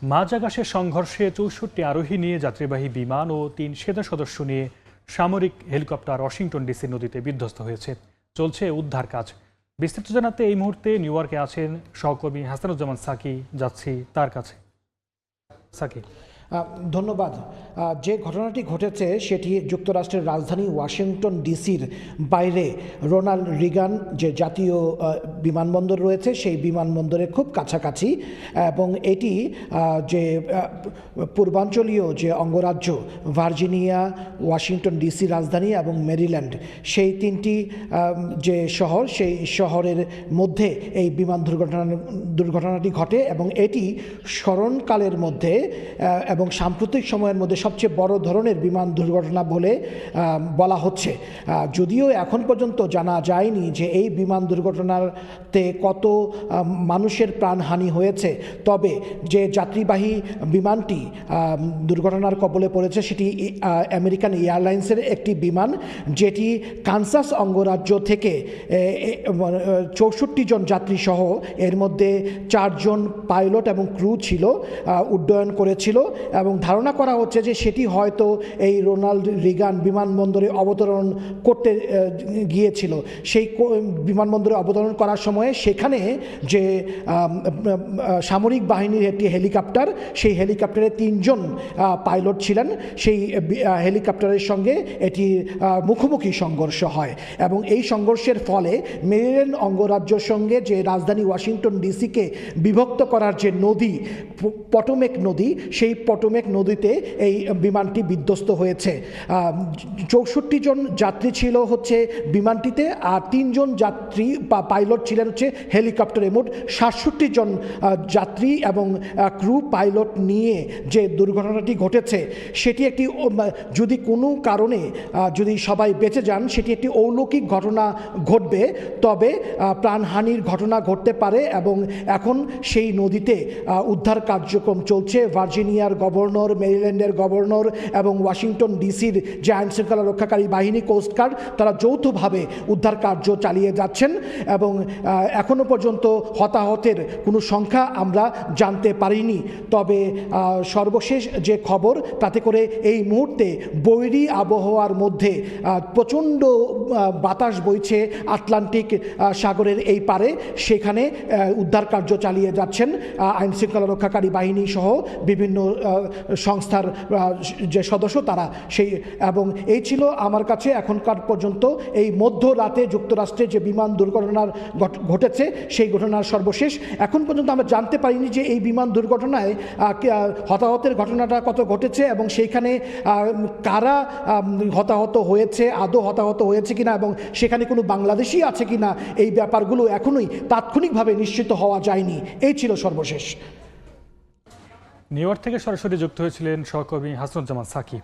মাঝ আকাশের সংঘর্ষে ৬৪ আরোহী নিয়ে যাত্রীবাহী বিমান ও ৩ সেনা সদস্য নিয়ে সামরিক হেলিকপ্টার ওয়াশিংটন ডিসি নদীতে বিধ্বস্ত হয়েছে। চলছে উদ্ধার কাজ। বিস্তারিত জানাতে এই মুহূর্তে নিউ ইয়র্কে আছেন সহকর্মী হাসানুজ্জামান সাকি। যাচ্ছি তার কাছে। সাকি, ধন্যবাদ। যে ঘটনাটি ঘটেছে সেটি যুক্তরাষ্ট্রের রাজধানী ওয়াশিংটন ডিসির বাইরে রোনাল্ড রিগান যে জাতীয় বিমানবন্দর রয়েছে সেই বিমানবন্দরের খুব কাছাকাছি, এবং এটি যে পূর্বাঞ্চলীয় যে অঙ্গরাজ্য ভার্জিনিয়া, ওয়াশিংটন ডিসি রাজধানী এবং মেরিল্যান্ড, সেই তিনটি যে শহর, সেই শহরের মধ্যে এই বিমান দুর্ঘটনাটি ঘটে এবং এটি স্মরণকালের মধ্যে এবং সাম্প্রতিক সময়ের মধ্যে সবচেয়ে বড় ধরনের বিমান দুর্ঘটনা বলে বলা হচ্ছে। যদিও এখন পর্যন্ত জানা যায়নি যে এই বিমান দুর্ঘটনাতে কত মানুষের প্রাণহানি হয়েছে, তবে যে যাত্রীবাহী বিমানটি দুর্ঘটনার কবলে পড়েছে সেটি আমেরিকান এয়ারলাইন্সের একটি বিমান, যেটি কানসাস অঙ্গরাজ্য থেকে ৬৪ জন যাত্রী সহ এর মধ্যে 4 জন পাইলট এবং ক্রু ছিল উড্ডয়ন করেছিল, এবং ধারণা করা হচ্ছে যে সেটি হয়তো এই রোনাল্ড রিগান বিমানবন্দরে অবতরণ করতে গিয়েছিল। সেই বিমানবন্দরে অবতরণ করার সময়ে সেখানে যে সামরিক বাহিনীর একটি হেলিকপ্টার, সেই হেলিকপ্টারে 3 জন পাইলট ছিলেন। সেই হেলিকপ্টারের সঙ্গে এটি মুখোমুখি সংঘর্ষ হয় এবং এই সংঘর্ষের ফলে মেরিল্যান্ড অঙ্গরাজ্যের সঙ্গে যে রাজধানী ওয়াশিংটন ডিসিকে বিভক্ত করার যে নদী পটোমেক নদী, সেই পটোমেক নদীতে এই বিমানটি বিধ্বস্ত হয়েছে। 64 জন যাত্রী ছিল হচ্ছে বিমানটিতে, আর 3 জন যাত্রী বা পাইলট ছিলেন হচ্ছে হেলিকপ্টারে। মোট 67 জন যাত্রী এবং ক্রু পাইলট নিয়ে যে দুর্ঘটনাটি ঘটেছে সেটি একটি, যদি কোনো কারণে যদি সবাই বেঁচে যান, সেটি একটি অলৌকিক ঘটনা ঘটবে, তবে প্রাণহানির ঘটনা ঘটতে পারে এবং এখন সেই নদীতে উদ্ধার কার্যক্রম চলছে। ভার্জিনিয়ার গভর্নর, মেরিল্যান্ডের গভর্নর এবং ওয়াশিংটন ডিসির যে আইনশৃঙ্খলা রক্ষাকারী বাহিনী, কোস্টগার্ড, তারা যৌথভাবে উদ্ধার কার্য চালিয়ে যাচ্ছেন এবং এখনও পর্যন্ত হতাহতের কোনো সংখ্যা আমরা জানতে পারিনি। তবে সর্বশেষ যে খবর, তাতে করে এই মুহূর্তে বৈরী আবহাওয়ার মধ্যে প্রচণ্ড বাতাস বইছে আটলান্টিক সাগরের এই পারে, সেখানে উদ্ধার কার্য চালিয়ে যাচ্ছেন আইনশৃঙ্খলা রক্ষাকারী বাহিনী সহ বিভিন্ন সংস্থার যে সদস্য তারা। সেই এবং এই ছিল আমার কাছে এখনকার পর্যন্ত এই মধ্যরাতে যুক্তরাষ্ট্রে যে বিমান দুর্ঘটনার ঘটেছে সেই ঘটনার সর্বশেষ। এখন পর্যন্ত আমরা জানতে পারিনি যে এই বিমান দুর্ঘটনায় হতাহতের ঘটনাটা কত ঘটেছে এবং সেইখানে কারা হতাহত হয়েছে, আদৌ হতাহত হয়েছে কিনা, এবং সেখানে কোনো বাংলাদেশি আছে কিনা, এই ব্যাপারগুলো এখনোই তাৎক্ষণিকভাবে নিশ্চিত হওয়া যায়নি। এই ছিল সর্বশেষ। নিউ ইয়র্ক থেকে সরাসরি যুক্ত হয়েছিলেন সহকর্মী হাসানুজ্জামান সাকি।